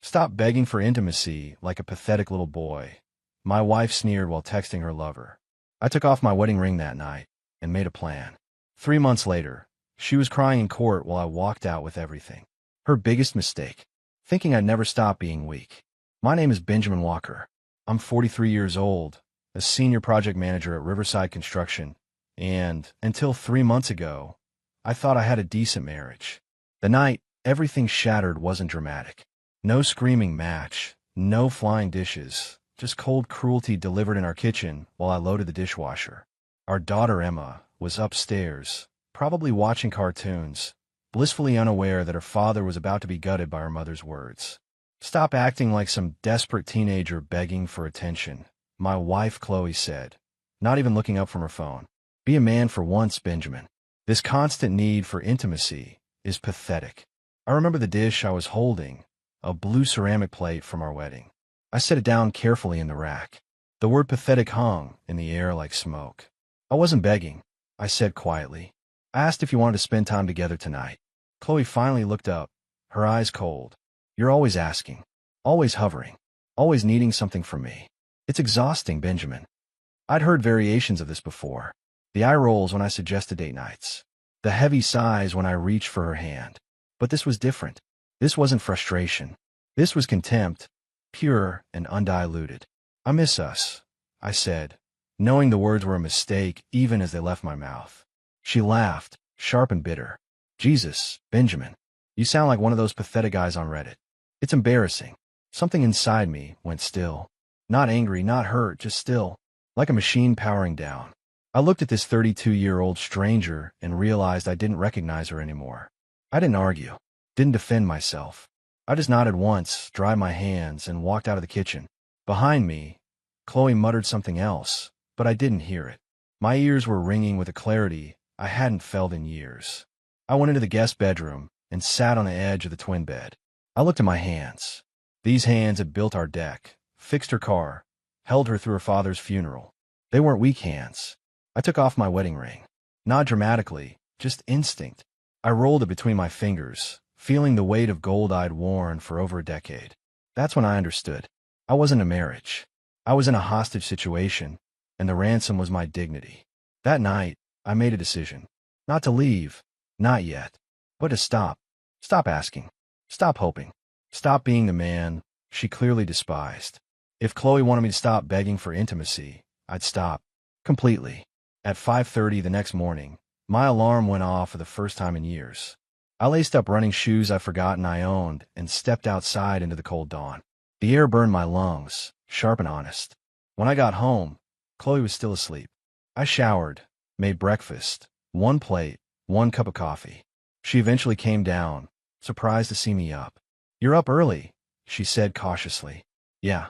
Stop begging for intimacy like a pathetic little boy. My wife sneered while texting her lover. I took off my wedding ring that night and made a plan. 3 months later, she was crying in court while I walked out with everything. Her biggest mistake, thinking I'd never stop being weak. My name is Benjamin Walker. I'm 43 years old, a senior project manager at Riverside Construction, and, until 3 months ago, I thought I had a decent marriage. The night everything shattered wasn't dramatic. No screaming match, no flying dishes, just cold cruelty delivered in our kitchen while I loaded the dishwasher. Our daughter Emma was upstairs, probably watching cartoons, blissfully unaware that her father was about to be gutted by her mother's words. "Stop acting like some desperate teenager begging for attention," my wife Chloe said, not even looking up from her phone. "Be a man for once, Benjamin. This constant need for intimacy is pathetic." I remember the dish I was holding, a blue ceramic plate from our wedding. I set it down carefully in the rack. The word pathetic hung in the air like smoke. "I wasn't begging," I said quietly. "I asked if you wanted to spend time together tonight." Chloe finally looked up, her eyes cold. "You're always asking, always hovering, always needing something from me. It's exhausting, Benjamin." I'd heard variations of this before. The eye rolls when I suggested date nights. The heavy sighs when I reached for her hand. But this was different. This wasn't frustration. This was contempt, pure and undiluted. "I miss us," I said, knowing the words were a mistake even as they left my mouth. She laughed, sharp and bitter. "Jesus, Benjamin, you sound like one of those pathetic guys on Reddit." It's embarrassing. Something inside me went still. Not angry, not hurt, just still, like a machine powering down. I looked at this 32-year-old stranger and realized I didn't recognize her anymore. I didn't argue, didn't defend myself. I just nodded once, dried my hands, and walked out of the kitchen. Behind me, Chloe muttered something else, but I didn't hear it. My ears were ringing with a clarity I hadn't felt in years. I went into the guest bedroom and sat on the edge of the twin bed. I looked at my hands. These hands had built our deck, fixed her car, held her through her father's funeral. They weren't weak hands. I took off my wedding ring. Not dramatically, just instinct. I rolled it between my fingers, feeling the weight of gold I'd worn for over a decade. That's when I understood. I wasn't in a marriage. I was in a hostage situation, and the ransom was my dignity. That night, I made a decision. Not to leave, not yet, but to stop. Stop asking. Stop hoping. Stop being the man she clearly despised. If Chloe wanted me to stop begging for intimacy, I'd stop. Completely. At 5:30 the next morning, my alarm went off for the first time in years. I laced up running shoes I'd forgotten I owned and stepped outside into the cold dawn. The air burned my lungs, sharp and honest. When I got home, Chloe was still asleep. I showered, made breakfast, one plate, one cup of coffee. She eventually came down, surprised to see me up. "You're up early," she said cautiously. "Yeah,"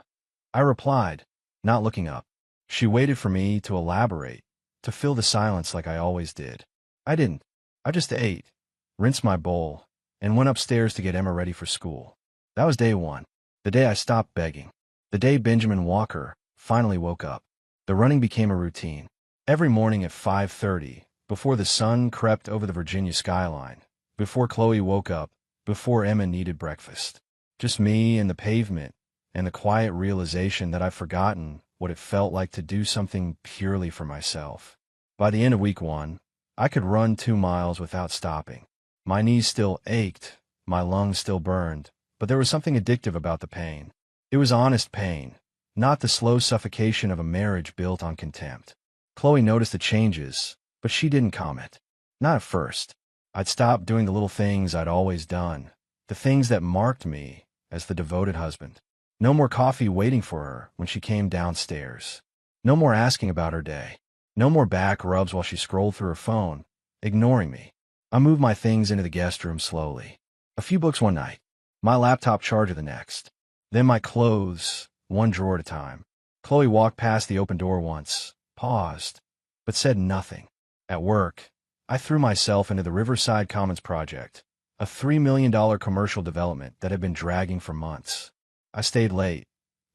I replied, not looking up. She waited for me to elaborate, to fill the silence like I always did. I didn't. I just ate, rinsed my bowl, and went upstairs to get Emma ready for school. That was day one, the day I stopped begging, the day Benjamin Walker finally woke up. The running became a routine. Every morning at 5:30, before the sun crept over the Virginia skyline, before Chloe woke up, before Emma needed breakfast. Just me and the pavement, and the quiet realization that I've forgotten what it felt like to do something purely for myself. By the end of week one, I could run 2 miles without stopping. My knees still ached, my lungs still burned, but there was something addictive about the pain. It was honest pain, not the slow suffocation of a marriage built on contempt. Chloe noticed the changes, but she didn't comment. Not at first. I'd stopped doing the little things I'd always done, the things that marked me as the devoted husband. No more coffee waiting for her when she came downstairs. No more asking about her day. No more back rubs while she scrolled through her phone, ignoring me. I moved my things into the guest room slowly. A few books one night, my laptop charger the next. Then my clothes, one drawer at a time. Chloe walked past the open door once, paused, but said nothing. At work, I threw myself into the Riverside Commons project, a $3 million commercial development that had been dragging for months. I stayed late,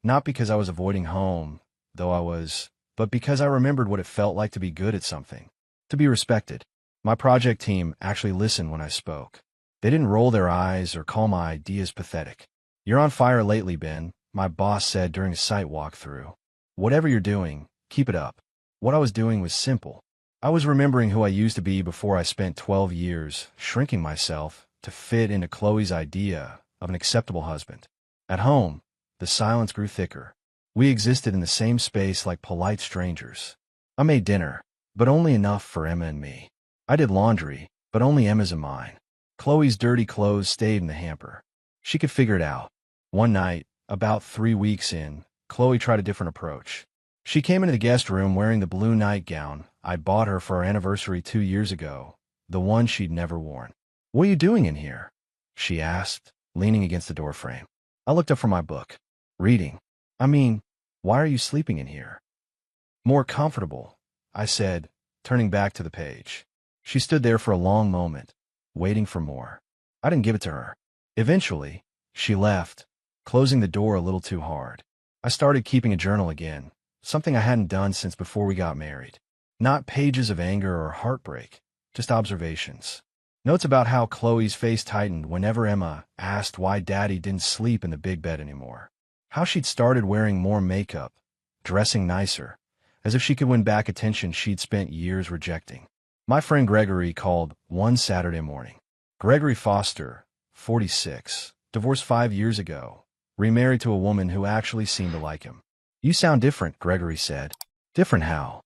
not because I was avoiding home, though I was, but because I remembered what it felt like to be good at something, to be respected. My project team actually listened when I spoke. They didn't roll their eyes or call my ideas pathetic. "You're on fire lately, Ben," my boss said during a site walkthrough. "Whatever you're doing, keep it up." What I was doing was simple. I was remembering who I used to be before I spent 12 years shrinking myself to fit into Chloe's idea of an acceptable husband. At home, the silence grew thicker. We existed in the same space like polite strangers. I made dinner, but only enough for Emma and me. I did laundry, but only Emma's and mine. Chloe's dirty clothes stayed in the hamper. She could figure it out. One night, about 3 weeks in, Chloe tried a different approach. She came into the guest room wearing the blue nightgown I bought her for our anniversary 2 years ago, the one she'd never worn. "What are you doing in here?" she asked, leaning against the doorframe. I looked up from my book. "Reading." "I mean, why are you sleeping in here?" "More comfortable," I said, turning back to the page. She stood there for a long moment, waiting for more. I didn't give it to her. Eventually, she left, closing the door a little too hard. I started keeping a journal again, something I hadn't done since before we got married. Not pages of anger or heartbreak, just observations. Notes about how Chloe's face tightened whenever Emma asked why Daddy didn't sleep in the big bed anymore. How she'd started wearing more makeup, dressing nicer, as if she could win back attention she'd spent years rejecting. My friend Gregory called one Saturday morning. Gregory Foster, 46, divorced 5 years ago, remarried to a woman who actually seemed to like him. "You sound different," Gregory said. "Different how?"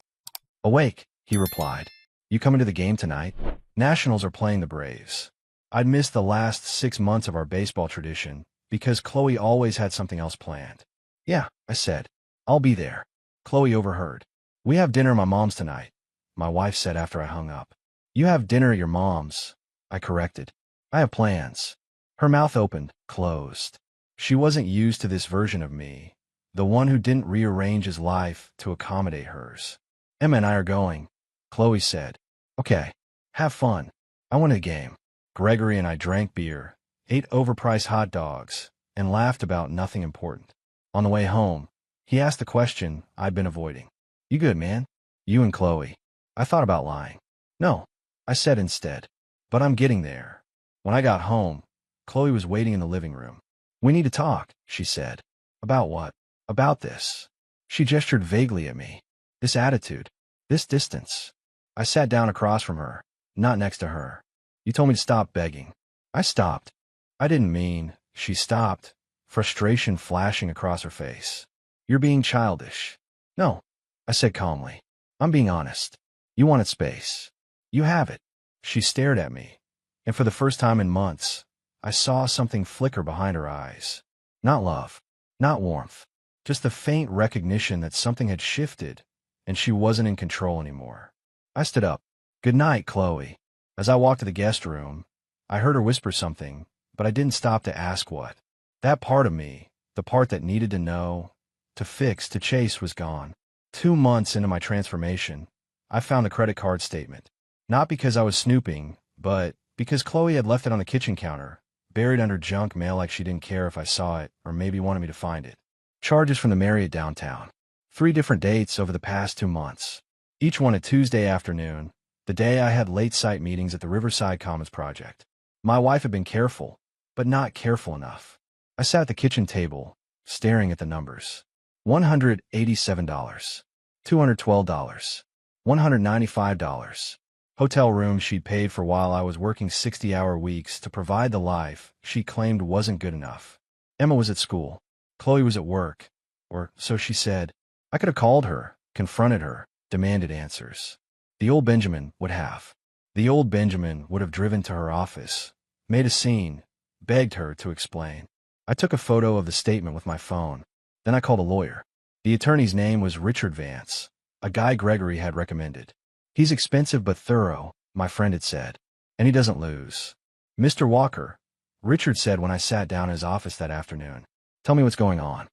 "Awake," he replied. "You coming to the game tonight? Nationals are playing the Braves." I'd missed the last 6 months of our baseball tradition because Chloe always had something else planned. "Yeah," I said. "I'll be there." Chloe overheard. "We have dinner at my mom's tonight," my wife said after I hung up. "You have dinner at your mom's," I corrected. "I have plans." Her mouth opened, closed. She wasn't used to this version of me, the one who didn't rearrange his life to accommodate hers. "Emma and I are going," Chloe said. "Okay. Have fun." I went to the game. Gregory and I drank beer, ate overpriced hot dogs, and laughed about nothing important. On the way home, he asked the question I'd been avoiding. "You good, man?" "You and Chloe." I thought about lying. "No," I said instead. "But I'm getting there." When I got home, Chloe was waiting in the living room. "We need to talk," she said. "About what?" "About this." She gestured vaguely at me. "This attitude. This distance." I sat down across from her, not next to her. "You told me to stop begging." I stopped. "I didn't mean," she stopped, frustration flashing across her face. "You're being childish." "No," I said calmly. "I'm being honest. You wanted space. You have it." She stared at me, and for the first time in months, I saw something flicker behind her eyes. Not love, not warmth, just the faint recognition that something had shifted, and she wasn't in control anymore. I stood up. "Good night, Chloe." As I walked to the guest room, I heard her whisper something, but I didn't stop to ask what. That part of me, the part that needed to know, to fix, to chase, was gone. 2 months into my transformation, I found the credit card statement. Not because I was snooping, but because Chloe had left it on the kitchen counter, buried under junk mail like she didn't care if I saw it or maybe wanted me to find it. Charges from the Marriott downtown. 3 different dates over the past 2 months. Each one a Tuesday afternoon, the day I had late site meetings at the Riverside Commons project. My wife had been careful, but not careful enough. I sat at the kitchen table, staring at the numbers. $187, $212, $195. Hotel room she'd paid for while I was working 60-hour weeks to provide the life she claimed wasn't good enough. Emma was at school. Chloe was at work. Or so she said. I could have called her, confronted her, demanded answers. The old Benjamin would have. The old Benjamin would have driven to her office, made a scene, begged her to explain. I took a photo of the statement with my phone. Then I called a lawyer. The attorney's name was Richard Vance, a guy Gregory had recommended. "He's expensive but thorough," my friend had said, "and he doesn't lose." "Mr. Walker," Richard said when I sat down in his office that afternoon. "Tell me what's going on."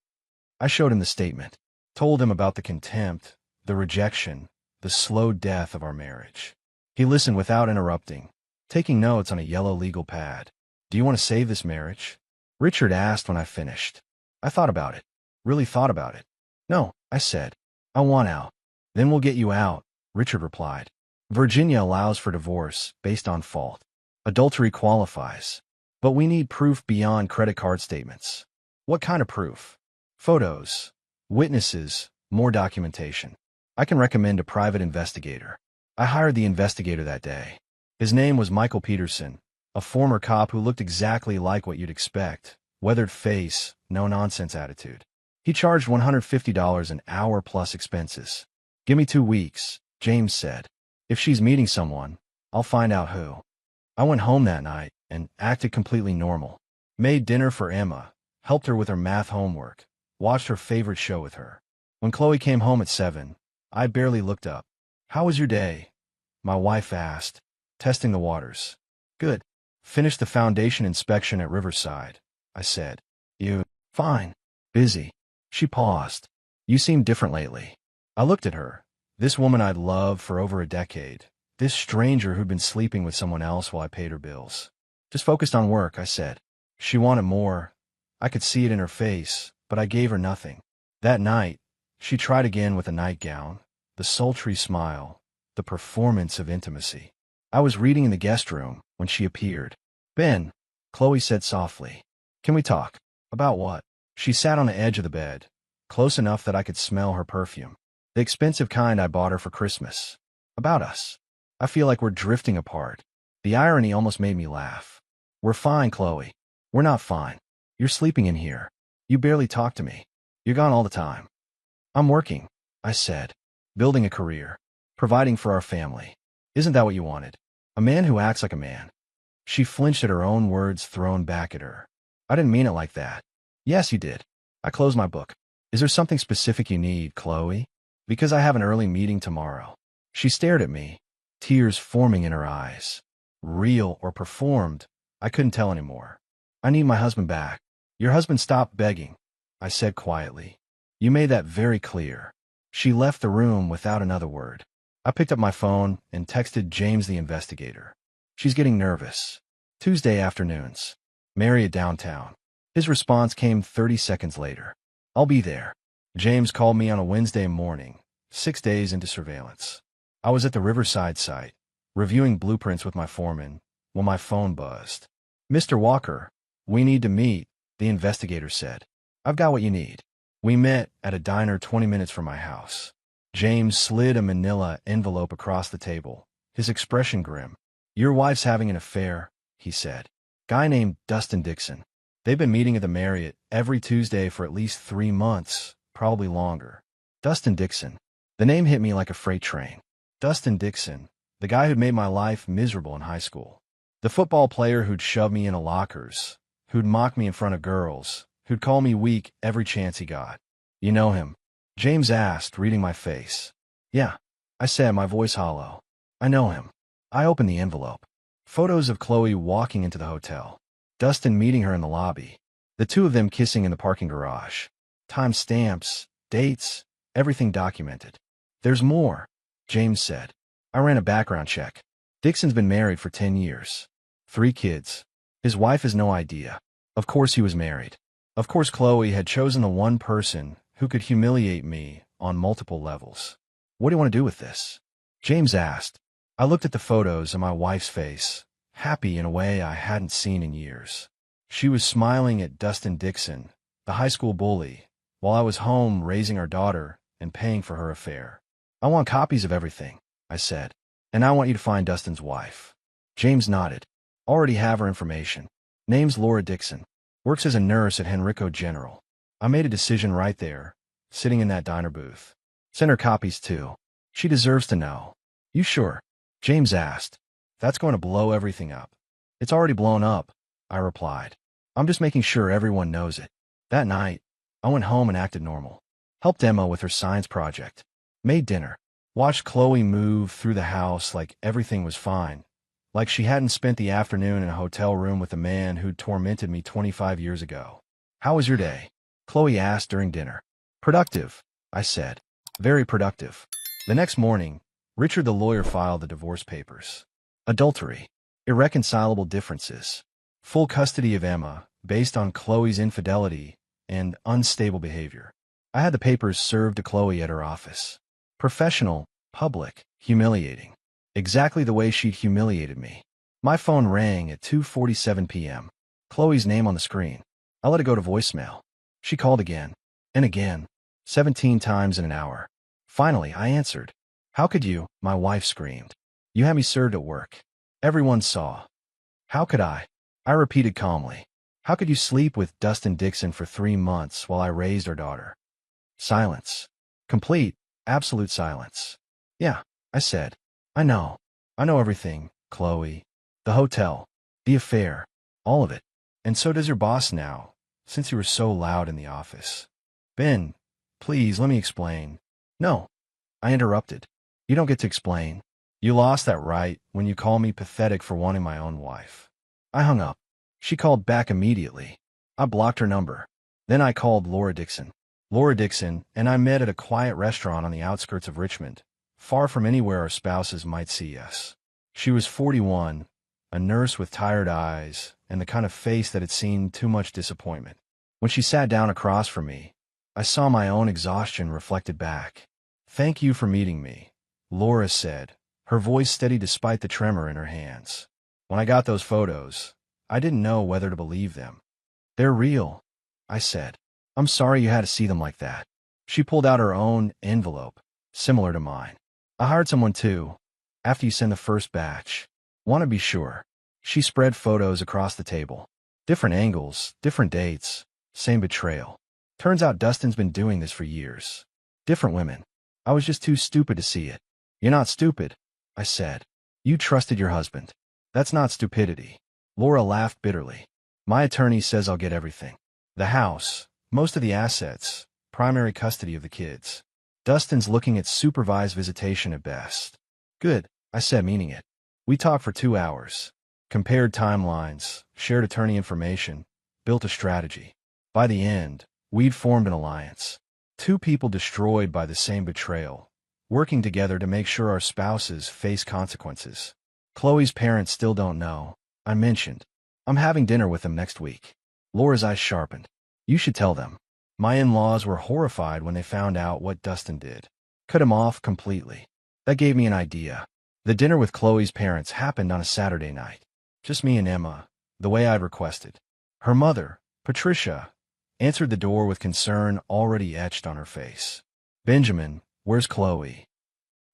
I showed him the statement, told him about the contempt, the rejection, the slow death of our marriage. He listened without interrupting, taking notes on a yellow legal pad. "Do you want to save this marriage?" Richard asked when I finished. I thought about it, really thought about it. "No," I said. "I want out." "Then we'll get you out," Richard replied. "Virginia allows for divorce based on fault. Adultery qualifies. But we need proof beyond credit card statements." What kind of proof? Photos, witnesses, more documentation. I can recommend a private investigator. I hired the investigator that day. His name was Michael Peterson, a former cop who looked exactly like what you'd expect. Weathered face, no-nonsense attitude. He charged $150 an hour plus expenses. Give me 2 weeks, James said. If she's meeting someone, I'll find out who. I went home that night and acted completely normal. Made dinner for Emma, helped her with her math homework, watched her favorite show with her. When Chloe came home at 7, I barely looked up. How was your day? My wife asked, testing the waters. Good. Finished the foundation inspection at Riverside, I said. You? Fine. Busy. She paused. You seem different lately. I looked at her. This woman I'd loved for over a decade. This stranger who'd been sleeping with someone else while I paid her bills. Just focused on work, I said. She wanted more. I could see it in her face, but I gave her nothing. That night, she tried again with a nightgown, the sultry smile, the performance of intimacy. I was reading in the guest room when she appeared. Ben, Chloe said softly. Can we talk? About what? She sat on the edge of the bed, close enough that I could smell her perfume. The expensive kind I bought her for Christmas. About us. I feel like we're drifting apart. The irony almost made me laugh. We're fine, Chloe. We're not fine. You're sleeping in here. You barely talk to me. You're gone all the time. I'm working, I said. Building a career. Providing for our family. Isn't that what you wanted? A man who acts like a man. She flinched at her own words thrown back at her. I didn't mean it like that. Yes, you did. I closed my book. Is there something specific you need, Chloe? Because I have an early meeting tomorrow. She stared at me, tears forming in her eyes. Real or performed, I couldn't tell anymore. I need my husband back. Your husband stopped begging, I said quietly. You made that very clear. She left the room without another word. I picked up my phone and texted James the investigator. She's getting nervous. Tuesday afternoons. Marriott downtown. His response came 30 seconds later. I'll be there. James called me on a Wednesday morning, 6 days into surveillance. I was at the Riverside site, reviewing blueprints with my foreman, when my phone buzzed. Mr. Walker, we need to meet, the investigator said. I've got what you need. We met at a diner 20 minutes from my house. James slid a manila envelope across the table, his expression grim. Your wife's having an affair, he said. Guy named Dustin Dixon. They've been meeting at the Marriott every Tuesday for at least 3 months, probably longer. Dustin Dixon. The name hit me like a freight train. Dustin Dixon, the guy who'd made my life miserable in high school. The football player who'd shove me into lockers, who'd mock me in front of girls, who'd call me weak every chance he got. You know him? James asked, reading my face. Yeah, I said, my voice hollow. I know him. I opened the envelope. Photos of Chloe walking into the hotel. Dustin meeting her in the lobby. The two of them kissing in the parking garage. Time stamps, dates, everything documented. There's more, James said. I ran a background check. Dixon's been married for 10 years. 3 kids. His wife has no idea. Of course he was married. Of course Chloe had chosen the one person who could humiliate me on multiple levels. What do you want to do with this? James asked. I looked at the photos of my wife's face, happy in a way I hadn't seen in years. She was smiling at Dustin Dixon, the high school bully, while I was home raising our daughter and paying for her affair. I want copies of everything, I said, and I want you to find Dustin's wife. James nodded. Already have her information. Name's Laura Dixon. Works as a nurse at Henrico General. I made a decision right there, sitting in that diner booth. Send her copies too. She deserves to know. You sure? James asked. That's going to blow everything up. It's already blown up, I replied. I'm just making sure everyone knows it. That night, I went home and acted normal. Helped Emma with her science project. Made dinner. Watched Chloe move through the house like everything was fine. Like she hadn't spent the afternoon in a hotel room with a man who'd tormented me 25 years ago. How was your day? Chloe asked during dinner. Productive, I said. Very productive. The next morning, Richard the lawyer filed the divorce papers. Adultery. Irreconcilable differences. Full custody of Emma, based on Chloe's infidelity and unstable behavior. I had the papers served to Chloe at her office. Professional, public, humiliating. Exactly the way she'd humiliated me. My phone rang at 2:47 p.m. Chloe's name on the screen. I let it go to voicemail. She called again and again, 17 times in an hour. Finally, I answered. How could you? My wife screamed. You had me served at work. Everyone saw. How could I? I repeated calmly. How could you sleep with Dustin Dixon for 3 months while I raised our daughter? Silence. Complete, absolute silence. Yeah, I said. I know. I know everything, Chloe. The hotel. The affair. All of it. And so does your boss now, since you were so loud in the office. Ben, please let me explain. No, I interrupted. You don't get to explain. You lost that right when you call me pathetic for wanting my own wife. I hung up. She called back immediately. I blocked her number. Then I called Laura Dixon. Laura Dixon and I met at a quiet restaurant on the outskirts of Richmond, far from anywhere our spouses might see us. She was 41, a nurse with tired eyes, and the kind of face that had seen too much disappointment. When she sat down across from me, I saw my own exhaustion reflected back. Thank you for meeting me, Laura said, her voice steady despite the tremor in her hands. When I got those photos, I didn't know whether to believe them. They're real, I said. I'm sorry you had to see them like that. She pulled out her own envelope, similar to mine. I hired someone too, after you send the first batch. Want to be sure. She spread photos across the table. Different angles, different dates, same betrayal. Turns out Dustin's been doing this for years. Different women. I was just too stupid to see it. You're not stupid, I said. You trusted your husband. That's not stupidity. Laura laughed bitterly. My attorney says I'll get everything. The house, most of the assets, primary custody of the kids. Dustin's looking at supervised visitation at best. Good, I said, meaning it. We talked for 2 hours. Compared timelines, shared attorney information, built a strategy. By the end, we'd formed an alliance. 2 people destroyed by the same betrayal, working together to make sure our spouses face consequences. Chloe's parents still don't know, I mentioned. I'm having dinner with them next week. Laura's eyes sharpened. You should tell them. My in-laws were horrified when they found out what Dustin did. Cut him off completely. That gave me an idea. The dinner with Chloe's parents happened on a Saturday night. Just me and Emma, the way I'd requested. Her mother, Patricia, answered the door with concern already etched on her face. Benjamin, where's Chloe?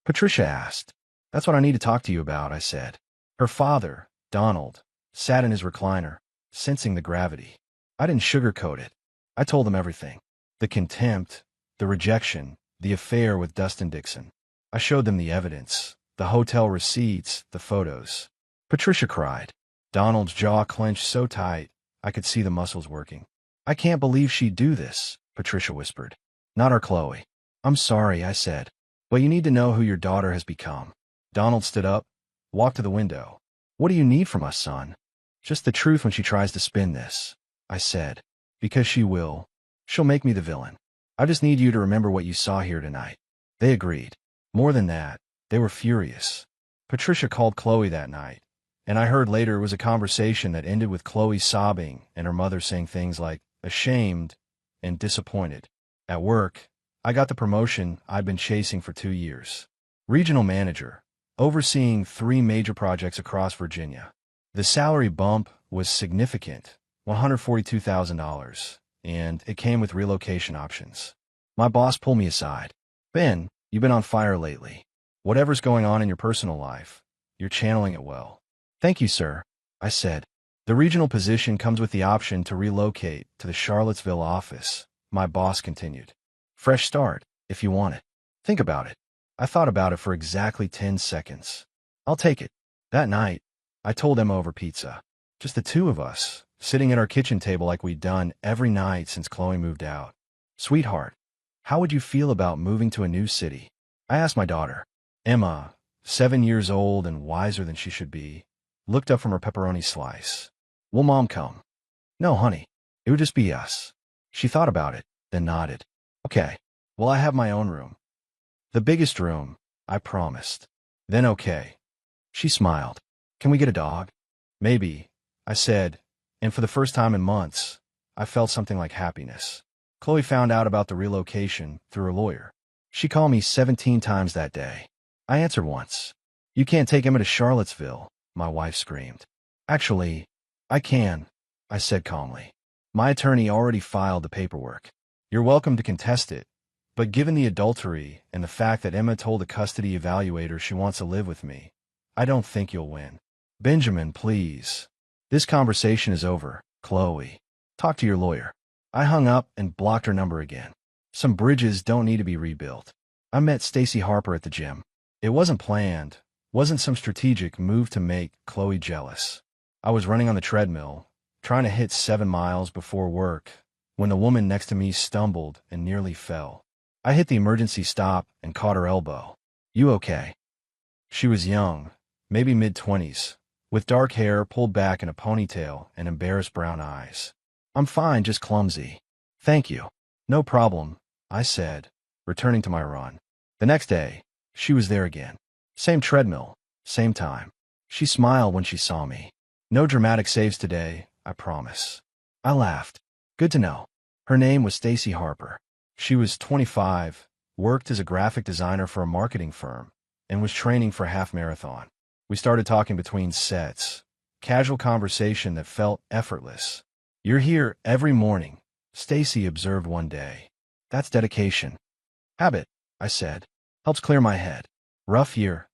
Patricia asked. That's what I need to talk to you about, I said. Her father, Donald, sat in his recliner, sensing the gravity. I didn't sugarcoat it. I told him everything. The contempt, the rejection, the affair with Dustin Dixon. I showed them the evidence, the hotel receipts, the photos. Patricia cried. Donald's jaw clenched so tight, I could see the muscles working. I can't believe she'd do this, Patricia whispered. Not our Chloe. I'm sorry, I said. But you need to know who your daughter has become. Donald stood up, walked to the window. What do you need from us, son? Just the truth when she tries to spin this, I said. Because she will. She'll make me the villain. I just need you to remember what you saw here tonight. They agreed. More than that, they were furious. Patricia called Chloe that night, and I heard later it was a conversation that ended with Chloe sobbing and her mother saying things like, ashamed and disappointed. At work, I got the promotion I'd been chasing for 2 years. Regional manager, overseeing 3 major projects across Virginia. The salary bump was significant, $142,000, and it came with relocation options. My boss pulled me aside. Ben, you've been on fire lately. Whatever's going on in your personal life, you're channeling it well. Thank you, sir, I said. The regional position comes with the option to relocate to the Charlottesville office, my boss continued. Fresh start, if you want it. Think about it. I thought about it for exactly 10 seconds. I'll take it. That night, I told Emma over pizza. Just the 2 of us, sitting at our kitchen table like we'd done every night since Chloe moved out. Sweetheart, how would you feel about moving to a new city? I asked my daughter. Emma, 7 years old and wiser than she should be, looked up from her pepperoni slice. Will Mom come? No, honey. It would just be us. She thought about it, then nodded. Okay. Well, I have my own room. The biggest room, I promised. Then okay. She smiled. Can we get a dog? Maybe, I said, and for the first time in months, I felt something like happiness. Chloe found out about the relocation through her lawyer. She called me 17 times that day. I answered once. You can't take Emma to Charlottesville, my wife screamed. Actually, I can, I said calmly. My attorney already filed the paperwork. You're welcome to contest it, but given the adultery and the fact that Emma told the custody evaluator she wants to live with me, I don't think you'll win. Benjamin, please. This conversation is over, Chloe. Talk to your lawyer. I hung up and blocked her number again. Some bridges don't need to be rebuilt. I met Stacy Harper at the gym. It wasn't planned, wasn't some strategic move to make Chloe jealous. I was running on the treadmill, trying to hit 7 miles before work, when the woman next to me stumbled and nearly fell. I hit the emergency stop and caught her elbow. You okay? She was young, maybe mid-20s, with dark hair pulled back in a ponytail and embarrassed brown eyes. I'm fine, just clumsy. Thank you. No problem, I said, returning to my run. The next day, she was there again. Same treadmill, same time. She smiled when she saw me. No dramatic saves today, I promise. I laughed. Good to know. Her name was Stacy Harper. She was 25, worked as a graphic designer for a marketing firm, and was training for a half marathon. We started talking between sets. Casual conversation that felt effortless. You're here every morning, Stacy observed one day. That's dedication. Habit, I said. Helps clear my head. Rough year?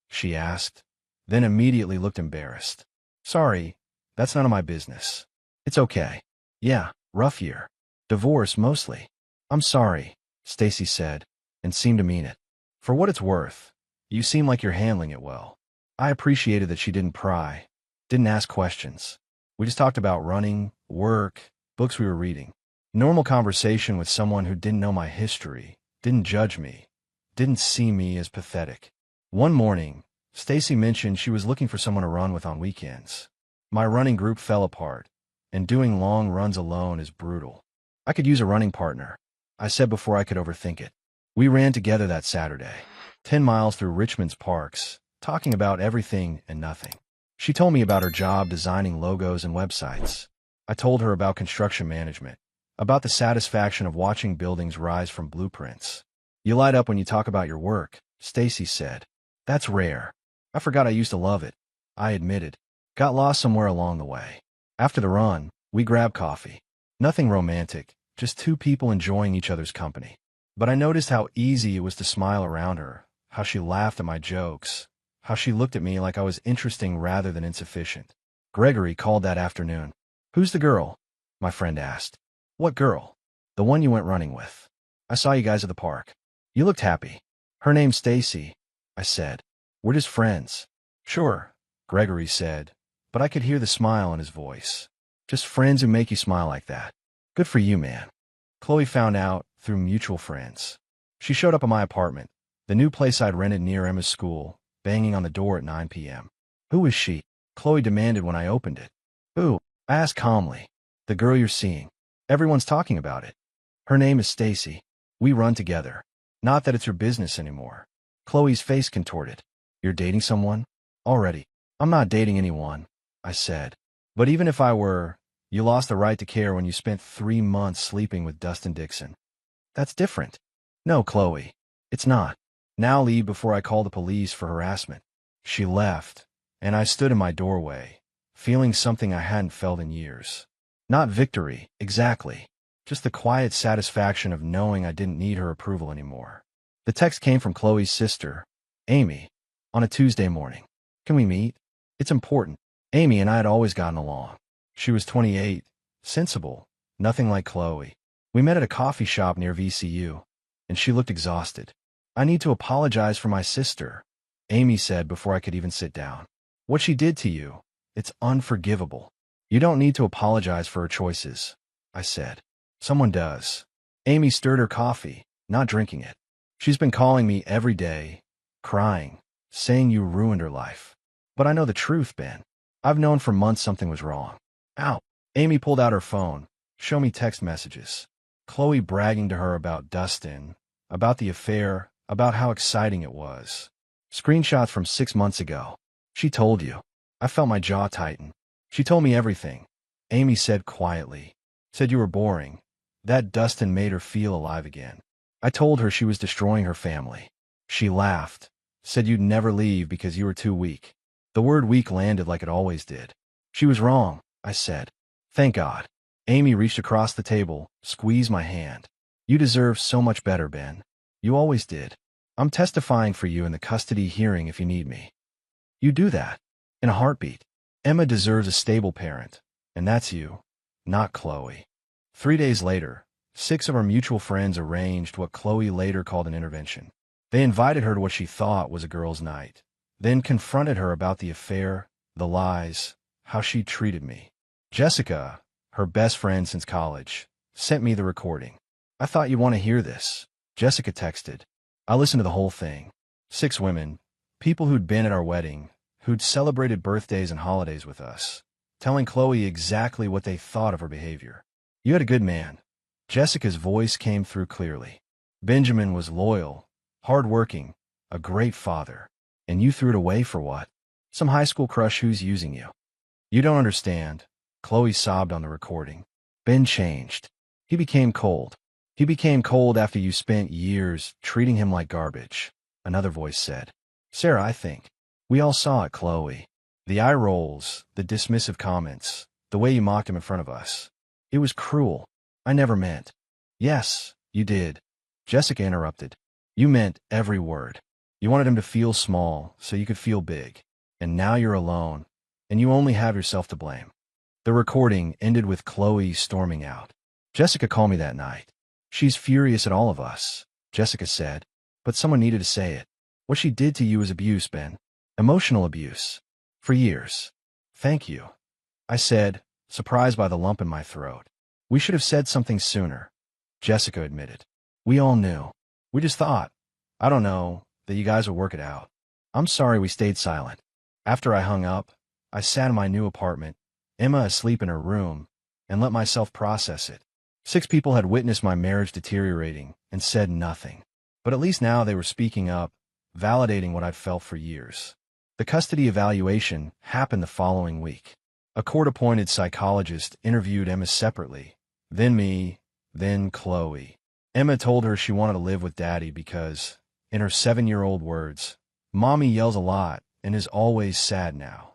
She asked, then immediately looked embarrassed. Sorry, that's none of my business. It's okay. Yeah, rough year. Divorce mostly. I'm sorry, Stacy said, and seemed to mean it. For what it's worth, you seem like you're handling it well. I appreciated that she didn't pry, didn't ask questions. We just talked about running, work, books we were reading. Normal conversation with someone who didn't know my history, didn't judge me, didn't see me as pathetic. One morning, Stacy mentioned she was looking for someone to run with on weekends. My running group fell apart, and doing long runs alone is brutal. I could use a running partner, I said before I could overthink it. We ran together that Saturday, 10 miles through Richmond's parks, talking about everything and nothing. She told me about her job designing logos and websites. I told her about construction management, about the satisfaction of watching buildings rise from blueprints. You light up when you talk about your work, Stacy said. That's rare. I forgot I used to love it, I admitted. Got lost somewhere along the way. After the run, we grabbed coffee. Nothing romantic, just two people enjoying each other's company. But I noticed how easy it was to smile around her, how she laughed at my jokes, how she looked at me like I was interesting rather than insufficient. Gregory called that afternoon. Who's the girl? My friend asked. What girl? The one you went running with. I saw you guys at the park. You looked happy. Her name's Stacy, I said. We're just friends. Sure, Gregory said, but I could hear the smile in his voice. Just friends who make you smile like that. Good for you, man. Chloe found out through mutual friends. She showed up at my apartment, the new place I'd rented near Emma's school, banging on the door at 9 p.m. Who is she? Chloe demanded when I opened it. Who? I asked calmly. The girl you're seeing. Everyone's talking about it. Her name is Stacy. We run together. Not that it's your business anymore. Chloe's face contorted. You're dating someone? Already. I'm not dating anyone, I said. But even if I were, you lost the right to care when you spent 3 months sleeping with Dustin Dixon. That's different. No, Chloe. It's not. Now leave before I call the police for harassment. She left, and I stood in my doorway, feeling something I hadn't felt in years. Not victory, exactly. Just the quiet satisfaction of knowing I didn't need her approval anymore. The text came from Chloe's sister, Amy, on a Tuesday morning. Can we meet? It's important. Amy and I had always gotten along. She was 28, sensible, nothing like Chloe. We met at a coffee shop near VCU, and she looked exhausted. I need to apologize for my sister, Amy said before I could even sit down. What she did to you, it's unforgivable. You don't need to apologize for her choices, I said. Someone does. Amy stirred her coffee, not drinking it. She's been calling me every day, crying, saying you ruined her life. But I know the truth, Ben. I've known for months something was wrong. Ow. Amy pulled out her phone, show me text messages. Chloe bragging to her about Dustin, about the affair, about how exciting it was. Screenshots from 6 months ago. She told you. I felt my jaw tighten. She told me everything. Amy said quietly. Said you were boring. That Dustin made her feel alive again. I told her she was destroying her family. She laughed. Said you'd never leave because you were too weak. The word weak landed like it always did. She was wrong, I said. Thank God. Amy reached across the table, squeezed my hand. You deserve so much better, Ben. You always did. I'm testifying for you in the custody hearing if you need me. You do that. In a heartbeat. Emma deserves a stable parent, and that's you, not Chloe. 3 days later, 6 of our mutual friends arranged what Chloe later called an intervention. They invited her to what she thought was a girls' night, then confronted her about the affair, the lies, how she treated me. Jessica, her best friend since college, sent me the recording. I thought you'd want to hear this, Jessica texted. I listened to the whole thing. 6 women, people who'd been at our wedding, who'd celebrated birthdays and holidays with us, telling Chloe exactly what they thought of her behavior. You had a good man. Jessica's voice came through clearly. Benjamin was loyal, hard-working, a great father. And you threw it away for what? Some high school crush who's using you. You don't understand, Chloe sobbed on the recording. Ben changed. He became cold. He became cold after you spent years treating him like garbage, another voice said. Sarah, I think. We all saw it, Chloe. The eye rolls, the dismissive comments, the way you mocked him in front of us. It was cruel. I never meant. Yes, you did. Jessica interrupted. You meant every word. You wanted him to feel small so you could feel big. And now you're alone, and you only have yourself to blame. The recording ended with Chloe storming out. Jessica called me that night. She's furious at all of us, Jessica said, but someone needed to say it. What she did to you is abuse, Ben. Emotional abuse. For years. Thank you, I said, surprised by the lump in my throat. We should have said something sooner, Jessica admitted. We all knew. We just thought, I don't know, that you guys would work it out. I'm sorry we stayed silent. After I hung up, I sat in my new apartment, Emma asleep in her room, and let myself process it. 6 people had witnessed my marriage deteriorating and said nothing. But at least now they were speaking up, validating what I'd felt for years. The custody evaluation happened the following week. A court-appointed psychologist interviewed Emma separately, then me, then Chloe. Emma told her she wanted to live with Daddy because, in her 7-year-old words, Mommy yells a lot and is always sad now.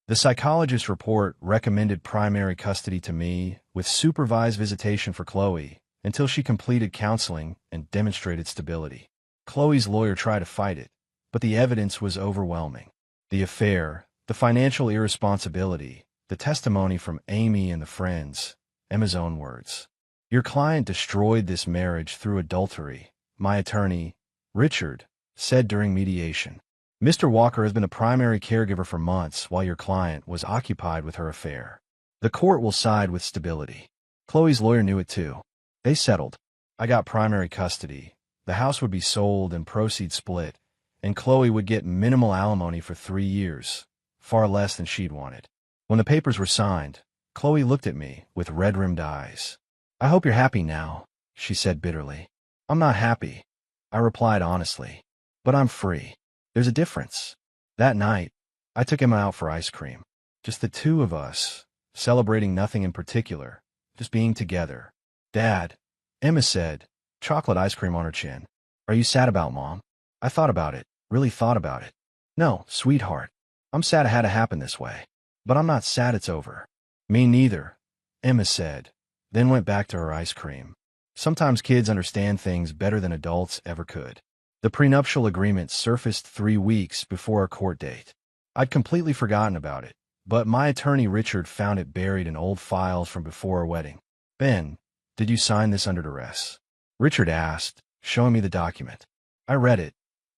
The psychologist's report recommended primary custody to me with supervised visitation for Chloe until she completed counseling and demonstrated stability. Chloe's lawyer tried to fight it, but the evidence was overwhelming. The affair, the financial irresponsibility, the testimony from Amy and the friends, Emma's own words. Your client destroyed this marriage through adultery, my attorney, Richard, said during mediation. Mr. Walker has been a primary caregiver for months while your client was occupied with her affair. The court will side with stability. Chloe's lawyer knew it too. They settled. I got primary custody. The house would be sold and proceeds split, and Chloe would get minimal alimony for 3 years, far less than she'd wanted. When the papers were signed, Chloe looked at me with red-rimmed eyes. I hope you're happy now, she said bitterly. I'm not happy, I replied honestly, but I'm free. There's a difference. That night, I took Emma out for ice cream. Just the 2 of us, celebrating nothing in particular, just being together. Dad, Emma said, chocolate ice cream on her chin. Are you sad about Mom? I thought about it, really thought about it. No, sweetheart. I'm sad it had to happen this way. But I'm not sad it's over. Me neither, Emma said, then went back to her ice cream. Sometimes kids understand things better than adults ever could. The prenuptial agreement surfaced 3 weeks before our court date. I'd completely forgotten about it, but my attorney Richard found it buried in old files from before our wedding. Ben, did you sign this under duress? Richard asked, showing me the document. I read it,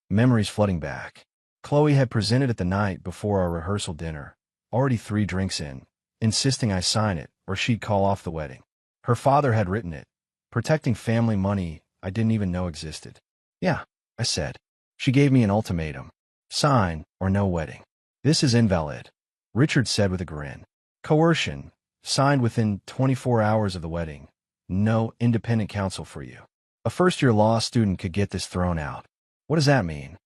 memories flooding back. Chloe had presented it the night before our rehearsal dinner, already 3 drinks in, insisting I sign it or she'd call off the wedding. Her father had written it, protecting family money I didn't even know existed. Yeah, I said. She gave me an ultimatum. Sign or no wedding. This is invalid, Richard said with a grin. Coercion, signed within 24 hours of the wedding. No independent counsel for you. A first-year law student could get this thrown out. What does that mean?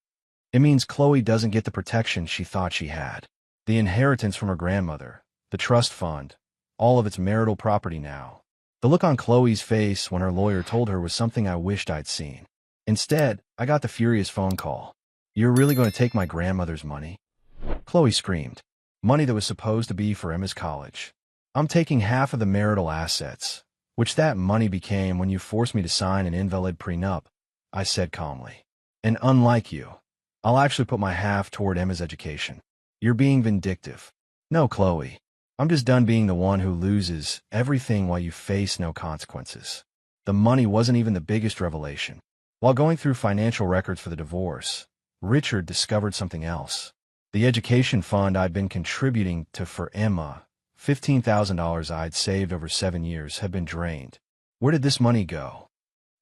It means Chloe doesn't get the protection she thought she had. The inheritance from her grandmother, the trust fund, all of its marital property now. The look on Chloe's face when her lawyer told her was something I wished I'd seen. Instead, I got the furious phone call. You're really going to take my grandmother's money? Chloe screamed. Money that was supposed to be for Emma's college. I'm taking half of the marital assets, which that money became when you forced me to sign an invalid prenup, I said calmly. And unlike you, I'll actually put my half toward Emma's education. You're being vindictive. No, Chloe. I'm just done being the one who loses everything while you face no consequences. The money wasn't even the biggest revelation. While going through financial records for the divorce, Richard discovered something else. The education fund I'd been contributing to for Emma, $15,000 I'd saved over 7 years, had been drained. Where did this money go?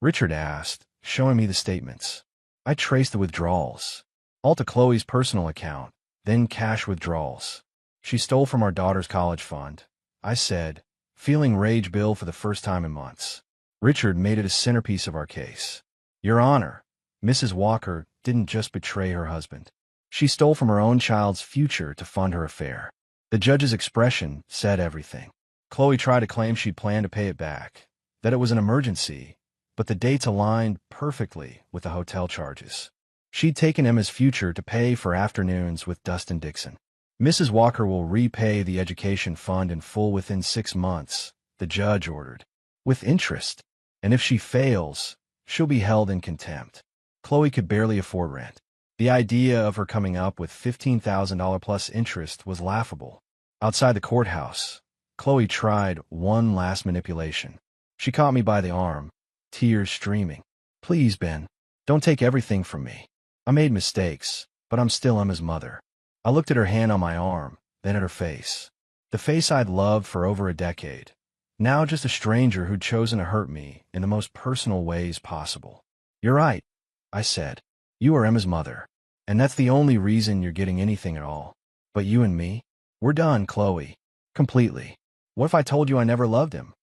Richard asked, showing me the statements. I traced the withdrawals. All to Chloe's personal account, then cash withdrawals. She stole from our daughter's college fund, I said, feeling rage build for the first time in months. Richard made it a centerpiece of our case. Your Honor, Mrs. Walker didn't just betray her husband. She stole from her own child's future to fund her affair. The judge's expression said everything. Chloe tried to claim she'd planned to pay it back, that it was an emergency, but the dates aligned perfectly with the hotel charges. She'd taken Emma's future to pay for afternoons with Dustin Dixon. Mrs. Walker will repay the education fund in full within 6 months, the judge ordered, with interest. And if she fails, she'll be held in contempt. Chloe could barely afford rent. The idea of her coming up with $15,000 plus interest was laughable. Outside the courthouse, Chloe tried one last manipulation. She caught me by the arm, tears streaming. Please, Ben, don't take everything from me. I made mistakes, but I'm still Emma's mother. I looked at her hand on my arm, then at her face. The face I'd loved for over a decade. Now just a stranger who'd chosen to hurt me in the most personal ways possible. You're right, I said. You are Emma's mother, and that's the only reason you're getting anything at all. But you and me? We're done, Chloe. Completely. What if I told you I never loved him?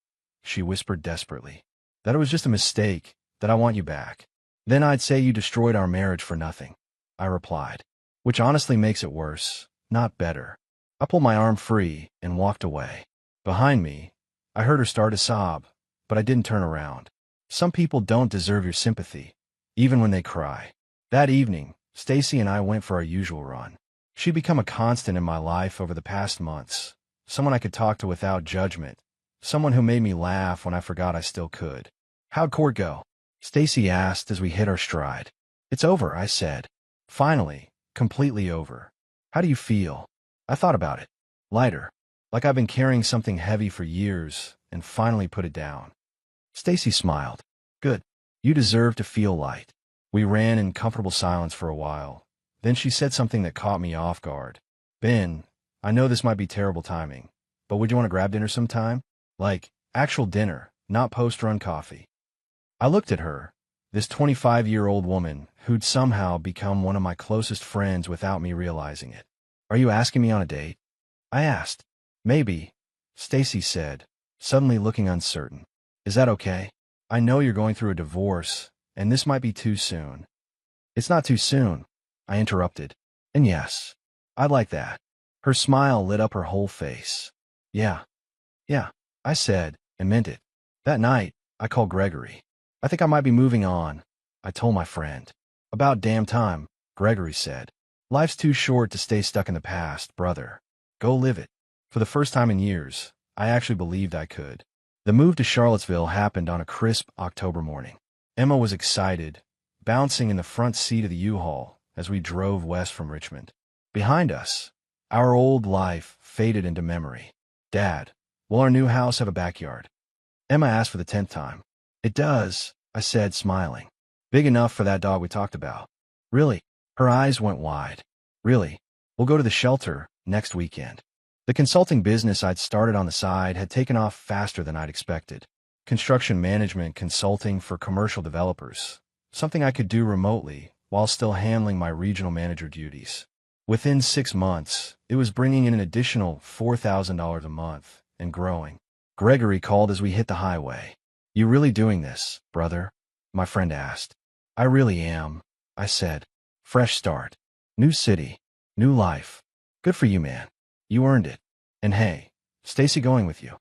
She whispered desperately. That it was just a mistake, that I want you back. Then I'd say you destroyed our marriage for nothing, I replied. Which honestly makes it worse, not better. I pulled my arm free and walked away. Behind me, I heard her start to sob, but I didn't turn around. Some people don't deserve your sympathy, even when they cry. That evening, Stacy and I went for our usual run. She'd become a constant in my life over the past months, someone I could talk to without judgment, someone who made me laugh when I forgot I still could. How'd court go? Stacy asked as we hit our stride. It's over, I said. Finally, completely over. How do you feel? I thought about it. Lighter. Like I've been carrying something heavy for years and finally put it down. Stacy smiled. Good. You deserve to feel light. We ran in comfortable silence for a while. Then she said something that caught me off guard. Ben, I know this might be terrible timing, but would you want to grab dinner sometime? Like, actual dinner, not post-run coffee. I looked at her, this 25-year-old woman who'd somehow become one of my closest friends without me realizing it. Are you asking me on a date? I asked. Maybe, Stacy said, suddenly looking uncertain. Is that okay? I know you're going through a divorce, and this might be too soon. It's not too soon, I interrupted. And yes, I'd like that. Her smile lit up her whole face. Yeah, I said, and meant it. That night, I called Gregory. I think I might be moving on, I told my friend. About damn time, Gregory said. Life's too short to stay stuck in the past, brother. Go live it. For the first time in years, I actually believed I could. The move to Charlottesville happened on a crisp October morning. Emma was excited, bouncing in the front seat of the U-Haul as we drove west from Richmond. Behind us, our old life faded into memory. Dad, will our new house have a backyard? Emma asked for the 10th time. It does, I said, smiling. Big enough for that dog we talked about. Really? Her eyes went wide. Really? We'll go to the shelter next weekend. The consulting business I'd started on the side had taken off faster than I'd expected. Construction management consulting for commercial developers, something I could do remotely while still handling my regional manager duties. Within 6 months, it was bringing in an additional $4,000 a month and growing. Gregory called as we hit the highway. You really doing this, brother? My friend asked. I really am, I said. Fresh start. New city. New life. Good for you, man. You earned it. And hey, Stacy going with you.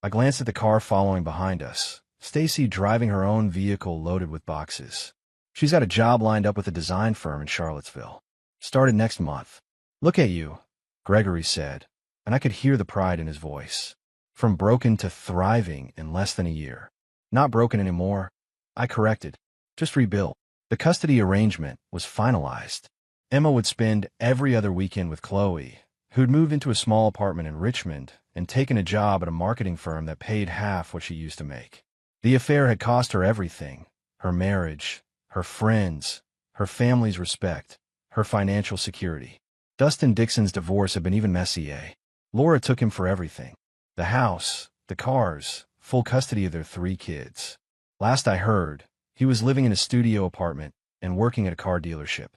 I glanced at the car following behind us, Stacy driving her own vehicle loaded with boxes. She's got a job lined up with a design firm in Charlottesville. Started next month. Look at you, Gregory said, and I could hear the pride in his voice. from broken to thriving in less than a year. Not broken anymore, I corrected. Just rebuilt. The custody arrangement was finalized. Emma would spend every other weekend with Chloe, who'd moved into a small apartment in Richmond and taken a job at a marketing firm that paid half what she used to make. The affair had cost her everything: her marriage, her friends, her family's respect, her financial security. Dustin Dixon's divorce had been even messier. Laura took him for everything: the house, the cars, full custody of their 3 kids. Last I heard, he was living in a studio apartment and working at a car dealership.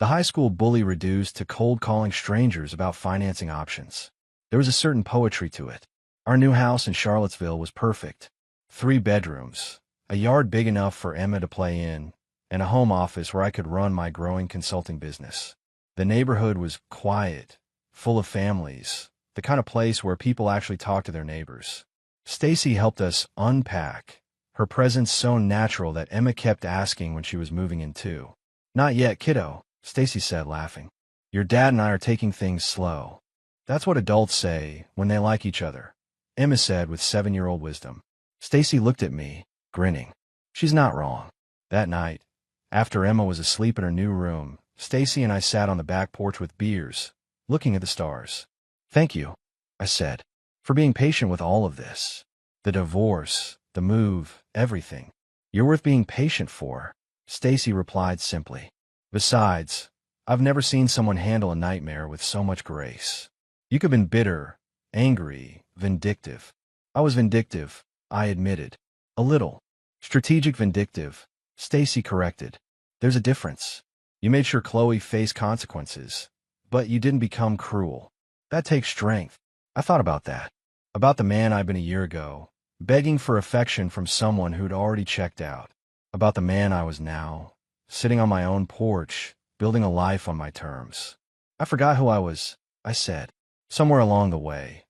The high school bully reduced to cold calling strangers about financing options. There was a certain poetry to it. Our new house in Charlottesville was perfect. 3 bedrooms, a yard big enough for Emma to play in, and a home office where I could run my growing consulting business. The neighborhood was quiet, full of families, the kind of place where people actually talk to their neighbors. Stacy helped us unpack, her presence so natural that Emma kept asking when she was moving in too. "Not yet, kiddo," Stacy said, laughing. "Your dad and I are taking things slow." "That's what adults say when they like each other," Emma said with 7-year-old wisdom. Stacy looked at me, grinning. She's not wrong. That night, after Emma was asleep in her new room, Stacy and I sat on the back porch with beers, looking at the stars. "Thank you," I said, "for being patient with all of this. The divorce, the move, everything. You're worth being patient for," Stacy replied simply. "Besides, I've never seen someone handle a nightmare with so much grace. You could have been bitter, angry, vindictive." "I was vindictive," I admitted. "A little." "Strategic vindictive," Stacy corrected. "There's a difference. You made sure Chloe faced consequences, but you didn't become cruel. That takes strength." I thought about that. About the man I'd been a year ago, begging for affection from someone who'd already checked out. About the man I was now, sitting on my own porch, building a life on my terms. "I forgot who I was," I said. Somewhere along the way,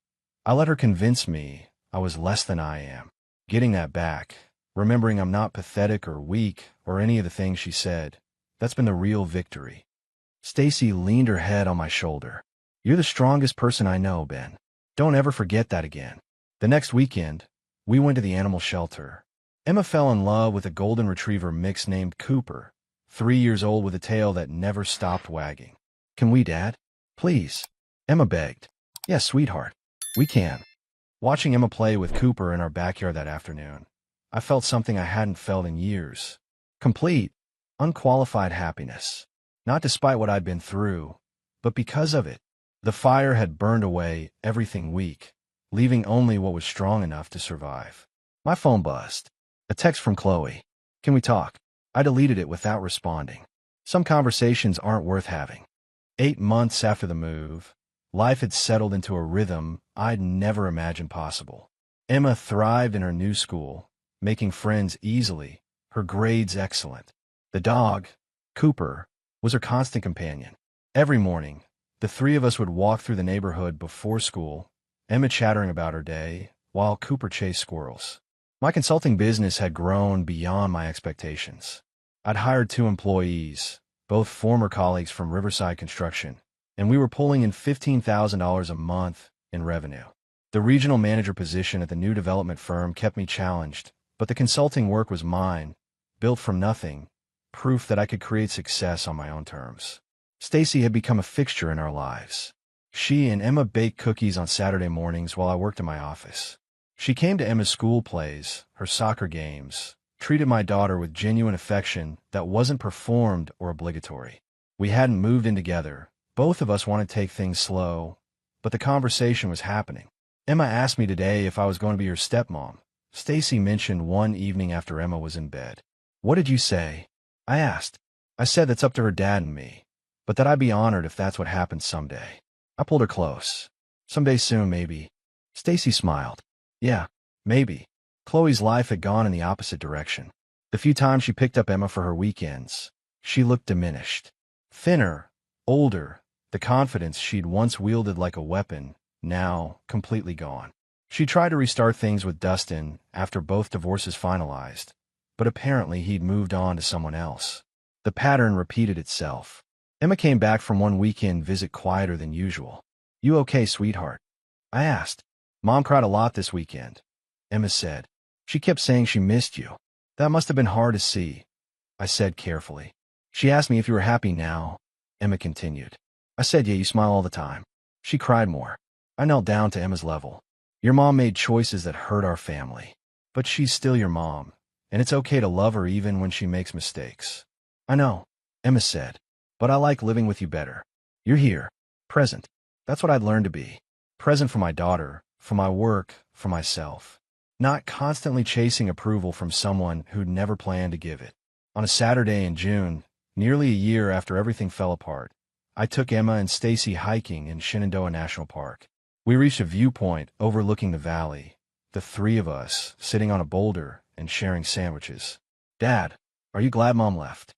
I let her convince me I was less than I am. Getting that back, remembering I'm not pathetic or weak or any of the things she said, that's been the real victory. Stacy leaned her head on my shoulder. "You're the strongest person I know, Ben. Don't ever forget that again." The next weekend, we went to the animal shelter. Emma fell in love with a golden retriever mix named Cooper, 3 years old with a tail that never stopped wagging. "Can we, Dad? Please?" Emma begged. "Yes, sweetheart. We can." Watching Emma play with Cooper in our backyard that afternoon, I felt something I hadn't felt in years. Complete, unqualified happiness. Not despite what I'd been through, but because of it. The fire had burned away everything weak, leaving only what was strong enough to survive. My phone buzzed. A text from Chloe. "Can we talk?" I deleted it without responding. Some conversations aren't worth having. 8 months after the move, life had settled into a rhythm I'd never imagined possible. Emma thrived in her new school, making friends easily, her grades excellent. The dog, Cooper, was her constant companion. Every morning, the 3 of us would walk through the neighborhood before school, Emma chattering about her day, while Cooper chased squirrels. My consulting business had grown beyond my expectations. I'd hired 2 employees, both former colleagues from Riverside Construction, and we were pulling in $15,000 a month in revenue. The regional manager position at the new development firm kept me challenged, but the consulting work was mine, built from nothing, proof that I could create success on my own terms. Stacy had become a fixture in our lives. She and Emma baked cookies on Saturday mornings while I worked in my office. She came to Emma's school plays, her soccer games, treated my daughter with genuine affection that wasn't performed or obligatory. We hadn't moved in together. Both of us wanted to take things slow, but the conversation was happening. Emma asked me today if I was going to be her stepmom. Stacy mentioned one evening after Emma was in bed. "What did you say?" I asked. "I said that's up to her dad and me, but that I'd be honored if that's what happened someday." I pulled her close. "Someday soon, maybe." Stacy smiled. "Yeah, maybe." Chloe's life had gone in the opposite direction. The few times she picked up Emma for her weekends, she looked diminished. Thinner, older, the confidence she'd once wielded like a weapon, now completely gone. She tried to restart things with Dustin after both divorces finalized, but apparently he'd moved on to someone else. The pattern repeated itself. Emma came back from one weekend visit quieter than usual. "You okay, sweetheart?" I asked. Mom cried a lot this weekend, Emma said. She kept saying she missed you. That must have been hard to see, I said carefully. She asked me if you were happy now, Emma continued. I said, yeah, you smile all the time. She cried more. I knelt down to Emma's level. Your mom made choices that hurt our family. But she's still your mom, and it's okay to love her even when she makes mistakes. I know, Emma said, but I like living with you better. You're here, present. That's what I'd learned to be. Present for my daughter, for my work, for myself. Not constantly chasing approval from someone who'd never planned to give it. On a Saturday in June, nearly a year after everything fell apart, I took Emma and Stacy hiking in Shenandoah National Park. We reached a viewpoint overlooking the valley, the three of us sitting on a boulder and sharing sandwiches. Dad, are you glad Mom left?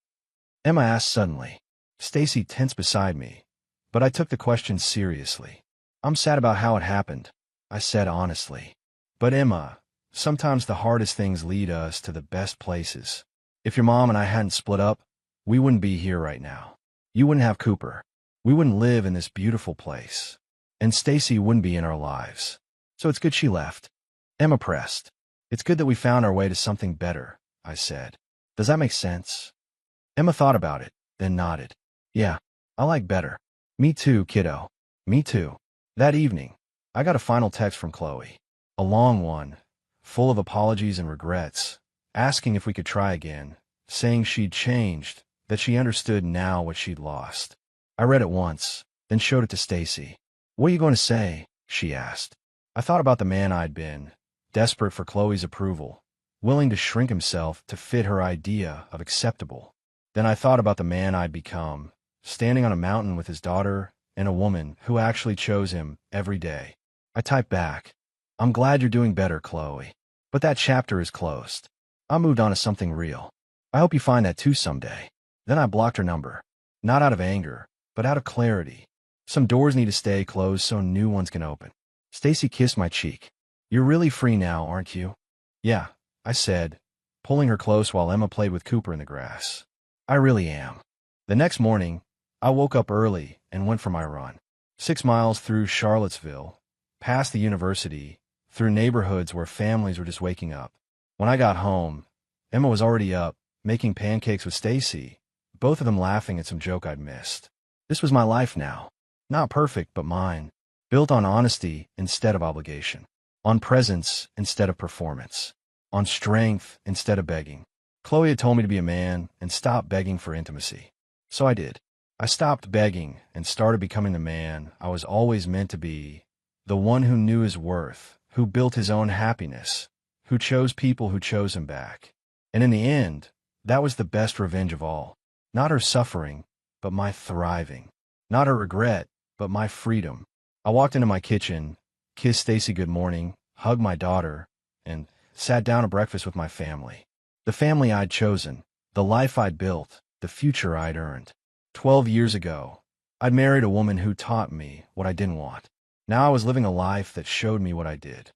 Emma asked suddenly. Stacy tensed beside me, but I took the question seriously. I'm sad about how it happened, I said honestly. But Emma, sometimes the hardest things lead us to the best places. If your mom and I hadn't split up, we wouldn't be here right now. You wouldn't have Cooper. We wouldn't live in this beautiful place. And Stacy wouldn't be in our lives. So it's good she left. Emma pressed. It's good that we found our way to something better, I said. Does that make sense? Emma thought about it, then nodded. Yeah, I like better. Me too, kiddo. Me too. That evening, I got a final text from Chloe. A long one, full of apologies and regrets, asking if we could try again, saying she'd changed, that she understood now what she'd lost. I read it once, then showed it to Stacy. What are you going to say? She asked. I thought about the man I'd been, desperate for Chloe's approval, willing to shrink himself to fit her idea of acceptable. Then I thought about the man I'd become, standing on a mountain with his daughter and a woman who actually chose him every day. I typed back, I'm glad you're doing better, Chloe. But that chapter is closed. I moved on to something real. I hope you find that too someday. Then I blocked her number. Not out of anger, but out of clarity. Some doors need to stay closed so new ones can open. Stacy kissed my cheek. You're really free now, aren't you? Yeah, I said, pulling her close while Emma played with Cooper in the grass. I really am. The next morning, I woke up early and went for my run. 6 miles through Charlottesville, past the university, through neighborhoods where families were just waking up. When I got home, Emma was already up, making pancakes with Stacy, both of them laughing at some joke I'd missed. This was my life now. Not perfect, but mine. Built on honesty instead of obligation. On presence instead of performance. On strength instead of begging. Chloe had told me to be a man and stop begging for intimacy. So I did. I stopped begging and started becoming the man I was always meant to be. The one who knew his worth, who built his own happiness, who chose people who chose him back. And in the end, that was the best revenge of all. Not her suffering, but my thriving. Not her regret, but my freedom. I walked into my kitchen, kissed Stacy good morning, hugged my daughter, and sat down to breakfast with my family. The family I'd chosen, the life I'd built, the future I'd earned. 12 years ago, I'd married a woman who taught me what I didn't want. Now I was living a life that showed me what I did.